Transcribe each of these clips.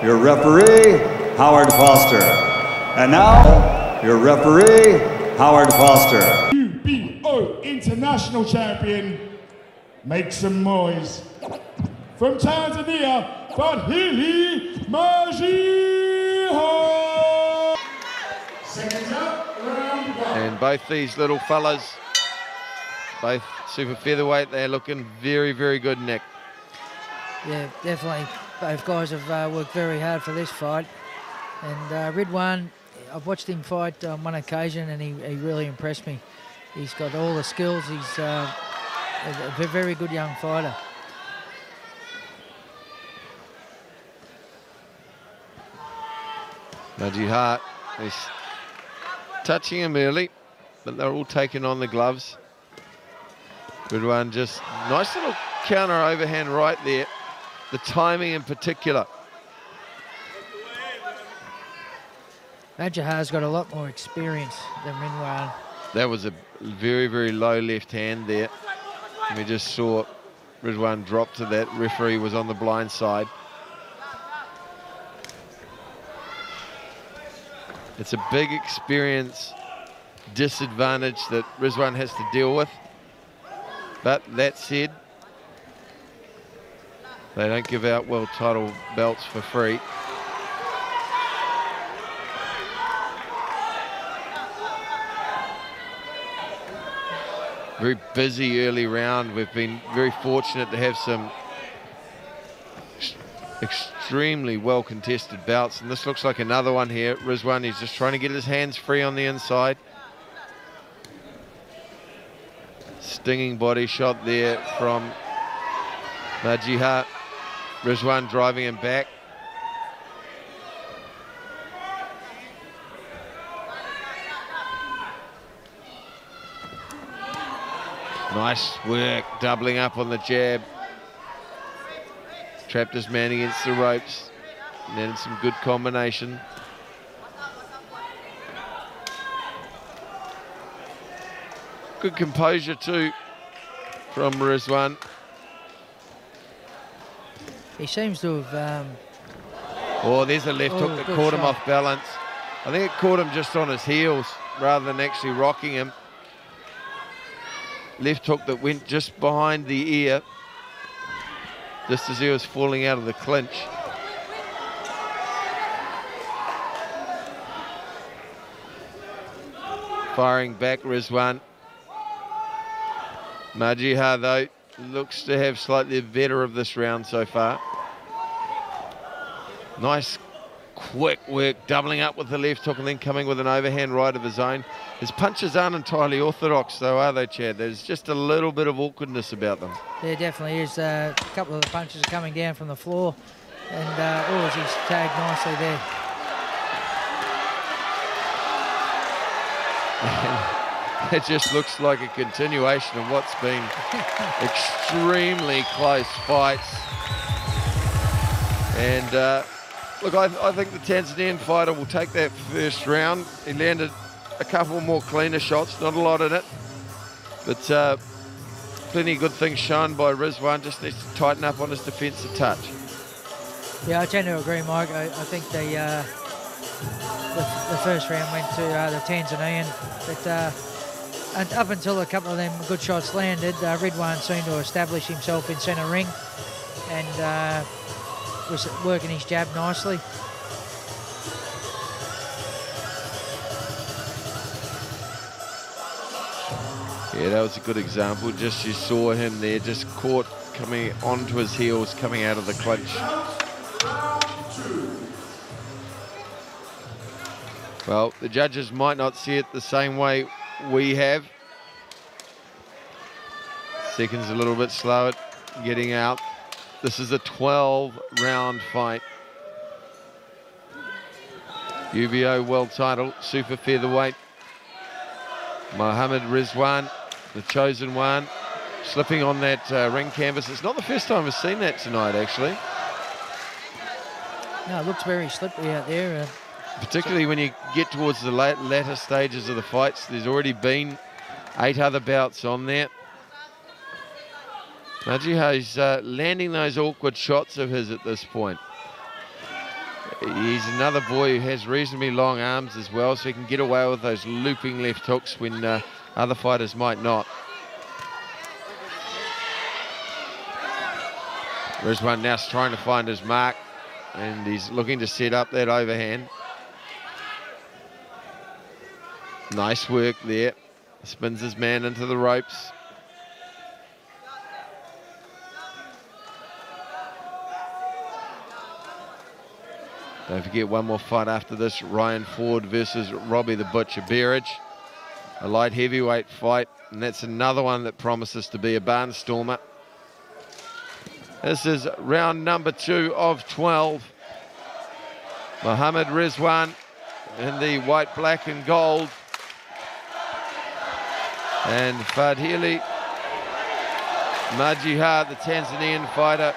your referee, Howard Foster. And now, your referee, Howard Foster. UBO International Champion, make some noise. From Tanzania, Fadhili Majiha. Seconds up, round one. And both these little fellas, both super featherweight, they're looking very, very good, Nick. Yeah, definitely. Both guys have worked very hard for this fight. And Ridhwan, I've watched him fight on one occasion and he really impressed me. He's got all the skills. He's a very good young fighter. Majiha is touching him early, but they're all taking on the gloves. Ridhwan just nice little counter overhand right there. The timing in particular. Majiha's got a lot more experience than Ridhwan. That was a very, very low left hand there. And we just saw Ridhwan drop to that. Referee was on the blind side. It's a big experience disadvantage that Ridhwan has to deal with. But that said, they don't give out world title belts for free. Very busy early round. We've been very fortunate to have some extremely well contested bouts, and this looks like another one here. Ridhwan, he's just trying to get his hands free on the inside. Stinging body shot there from Majiha. Ridhwan driving him back. Nice work, doubling up on the jab. Trapped his man against the ropes. And then some good combination. Good composure too from Ridhwan. He seems to have... oh, there's a left hook that caught him off balance. I think it caught him just on his heels rather than actually rocking him. Left hook that went just behind the ear, just as he was falling out of the clinch. Firing back, Ridhwan. Majiha, though, looks to have slightly better of this round so far. Nice quick work, doubling up with the left hook and then coming with an overhand right of his own. His punches aren't entirely orthodox though, are they, Chad? There's just a little bit of awkwardness about them. There definitely is. A couple of the punches are coming down from the floor, and he's tagged nicely there. And it just looks like a continuation of what's been extremely close fights. And look, I think the Tanzanian fighter will take that first round. He landed a couple more cleaner shots, not a lot in it, but plenty of good things shown by Ridhwan. Just needs to tighten up on his defence a touch. Yeah, I tend to agree, Mike. I think the first round went to the Tanzanian, but and up until a couple of them good shots landed, Ridhwan seemed to establish himself in centre ring and was working his jab nicely. Yeah, that was a good example. Just you saw him there, just caught coming onto his heels, coming out of the clinch. Well, the judges might not see it the same way we have. Seconds a little bit slow at getting out. This is a 12-round fight. UBO world title, super featherweight. Muhamad Ridhwan, the chosen one, slipping on that ring canvas. It's not the first time we've seen that tonight, actually. No, it looks very slippery out there. Particularly when you get towards the latter stages of the fights. There's already been 8 other bouts on there. Majiha is landing those awkward shots of his at this point. He's another boy who has reasonably long arms as well, so he can get away with those looping left hooks when other fighters might not. Ridhwan now trying to find his mark, and he's looking to set up that overhand. Nice work there. Spins his man into the ropes. Don't forget one more fight after this, Ryan Ford versus Robbie the Butcher Berridge. A light heavyweight fight, and that's another one that promises to be a barnstormer. This is round number 2 of 12. Muhamad Ridhwan in the white, black and gold. And Fadhili Majiha, the Tanzanian fighter,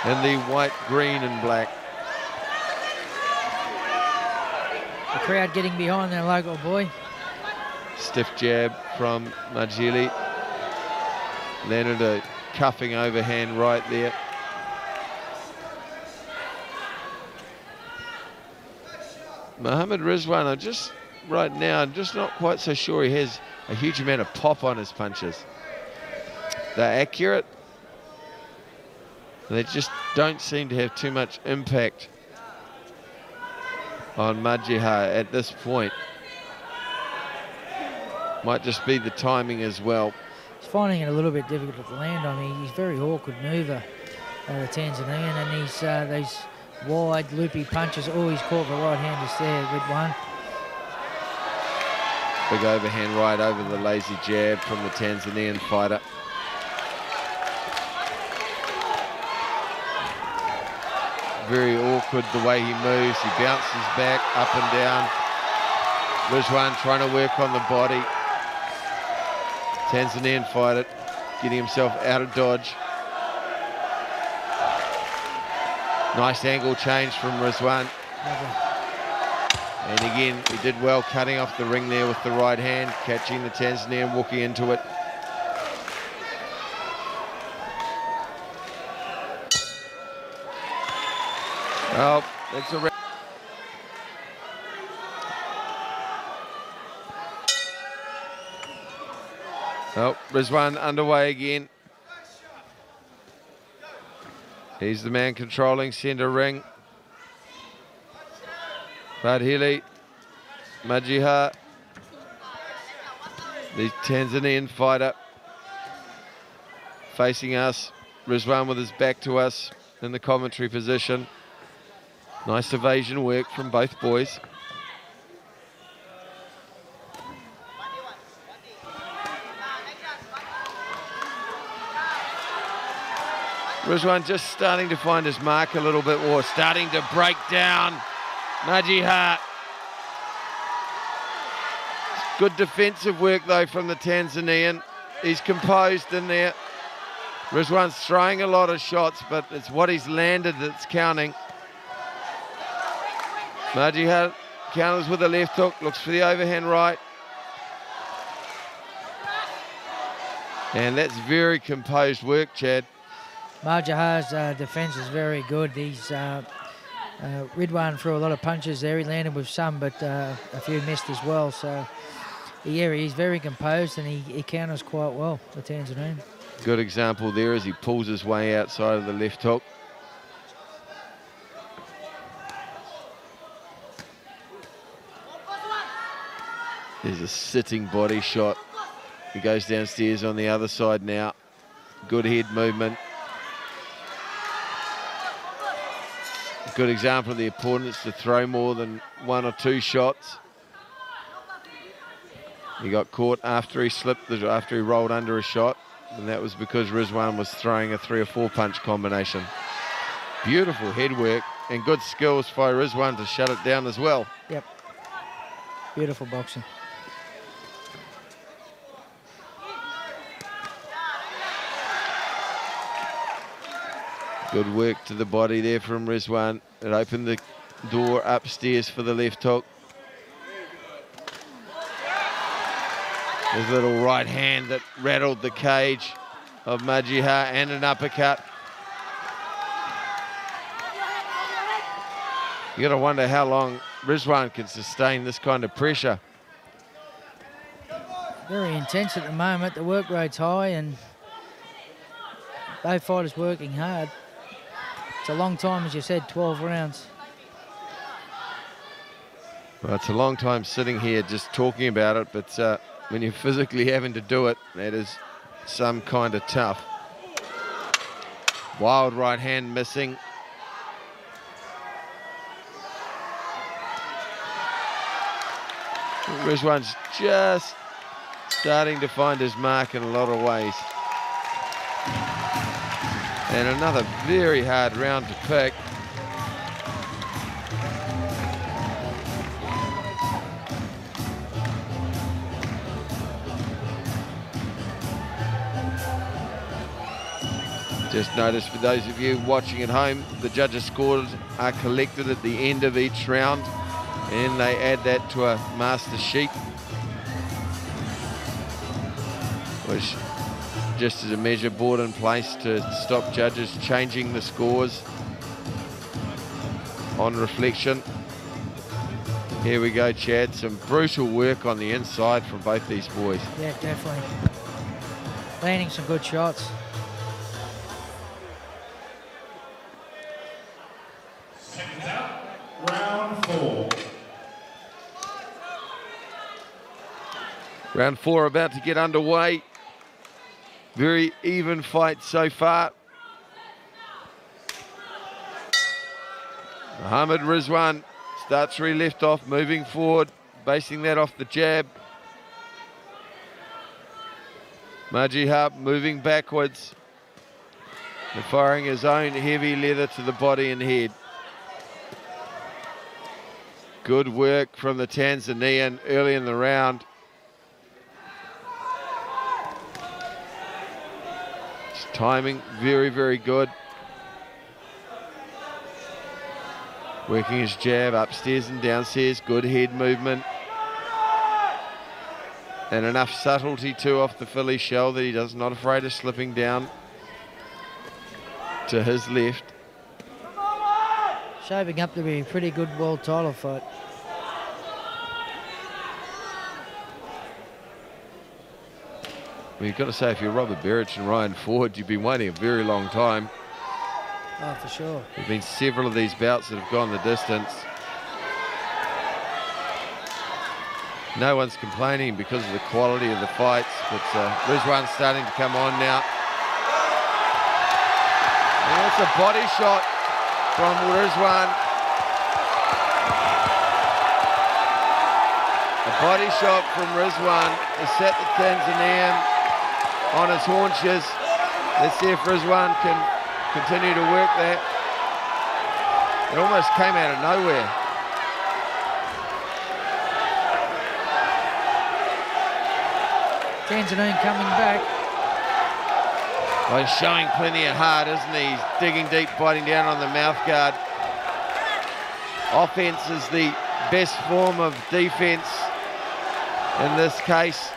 in the white, green and black. The crowd getting behind their local boy. Stiff jab from Majili. Landed a cuffing overhand right there. Muhamad Ridhwan, I'm just not quite so sure he has a huge amount of pop on his punches. They're accurate. They just don't seem to have too much impact on Majiha at this point. Might just be the timing as well. He's finding it a little bit difficult to land on. He's a very awkward mover, the Tanzanian, and he's those wide, loopy punches. Oh, he's caught the right hand just there, Ridhwan. Big overhand right over the lazy jab from the Tanzanian fighter. Very awkward the way he moves. He bounces back, up and down. Ridhwan trying to work on the body. Tanzanian fighter getting himself out of dodge. Nice angle change from Ridhwan. And again, he did well cutting off the ring there with the right hand, catching the Tanzanian, walking into it. Oh, that's a... Oh, Ridhwan underway again. He's the man controlling centre ring. Fadhili Majiha, the Tanzanian fighter, facing us. Ridhwan with his back to us in the commentary position. Nice evasion work from both boys. Ridhwan just starting to find his mark a little bit more, starting to break down Majiha. Good defensive work though from the Tanzanian. He's composed in there. Ridhwan's throwing a lot of shots, but it's what he's landed that's counting. Majiha counters with a left hook, looks for the overhand right. And that's very composed work, Chad. Majiha's defence is very good. He's Ridhwan threw a lot of punches there. He landed with some, but a few missed as well. So, yeah, he's very composed and he counters quite well, the Tanzanian. Good example there as he pulls his way outside of the left hook. There's a sitting body shot. He goes downstairs on the other side now. Good head movement. Good example of the opponents to throw more than 1 or 2 shots. He got caught after he slipped, after he rolled under a shot, and that was because Ridhwan was throwing a 3 or 4 punch combination. Beautiful head work and good skills by Ridhwan to shut it down as well. Yep. Beautiful boxing. Good work to the body there from Ridhwan. It opened the door upstairs for the left hook. His little right hand that rattled the cage of Majiha and an uppercut. You got to wonder how long Ridhwan can sustain this kind of pressure. Very intense at the moment. The work rate's high and both fighters working hard. It's a long time, as you said, 12 rounds. Well, it's a long time sitting here just talking about it, but when you're physically having to do it, that is some kind of tough. Wild right hand missing. Ridhwan's just starting to find his mark in a lot of ways. And another very hard round to pick. Just notice, for those of you watching at home, the judges' scores are collected at the end of each round, and they add that to a master sheet, which just as a measure board in place to stop judges changing the scores on reflection. Here we go, Chad. Some brutal work on the inside from both these boys. Yeah, definitely. Landing some good shots. Seconds out, round 4. Round 4 about to get underway. Very even fight so far. Muhamad Ridhwan starts where he left off, moving forward, basing that off the jab. Majiha moving backwards and firing his own heavy leather to the body and head. Good work from the Tanzanian early in the round. His timing very, very good. Working his jab upstairs and downstairs, good head movement. And enough subtlety too off the Philly shell that he does not afraid of slipping down to his left. Shaping up to be a pretty good world title fight. Well, you've got to say, if you're Robert Berich and Ryan Ford, you've been waiting a very long time. Oh, for sure. There have been several of these bouts that have gone the distance. No one's complaining because of the quality of the fights, but Ridhwan's starting to come on now. And that's a body shot from Ridhwan. A body shot from Ridhwan to set the Tanzanian on his haunches. Let's see if Ridhwan can continue to work that. It almost came out of nowhere. Tanzanian coming back. Well, he's showing plenty of heart, isn't he? He's digging deep, biting down on the mouth guard. Offense is the best form of defense in this case.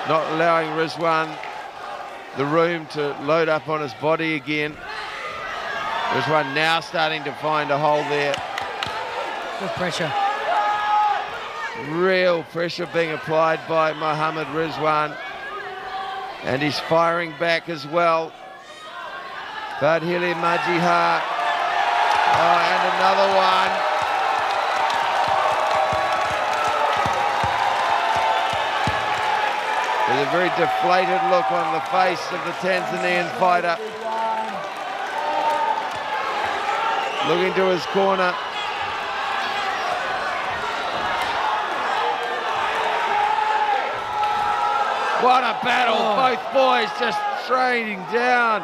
Not allowing Ridhwan the room to load up on his body again. Ridhwan now starting to find a hole there. Good pressure. Real pressure being applied by Muhamad Ridhwan. And he's firing back as well. Fadhili Majiha. Oh, and another one. There's a very deflated look on the face of the Tanzanian fighter. Looking to his corner. What a battle, both boys just trading down.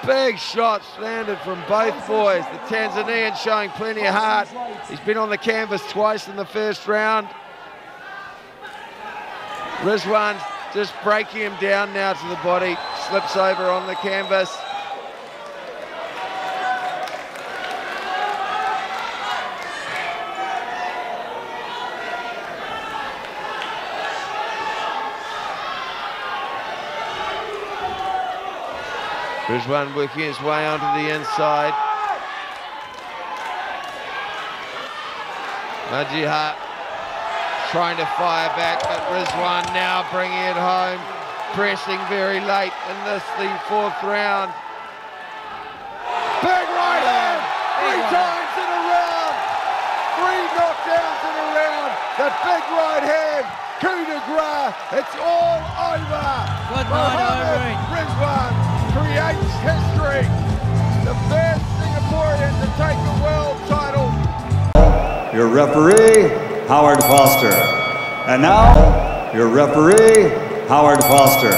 Big shots landed from both boys. The Tanzanian showing plenty of heart. He's been on the canvas twice in the first round. Ridhwan just breaking him down now to the body, slips over on the canvas. Ridhwan working his way onto the inside. Majiha trying to fire back, but Ridhwan now bringing it home, pressing very late in this, the 4th round. Big right hand, 3 times in a round, 3 knockdowns in a round. That big right hand, coup de grace, it's all over. Muhamad Ridhwan creates history. The first Singaporean to take a world title. Your referee, Howard Foster. And now, your referee, Howard Foster.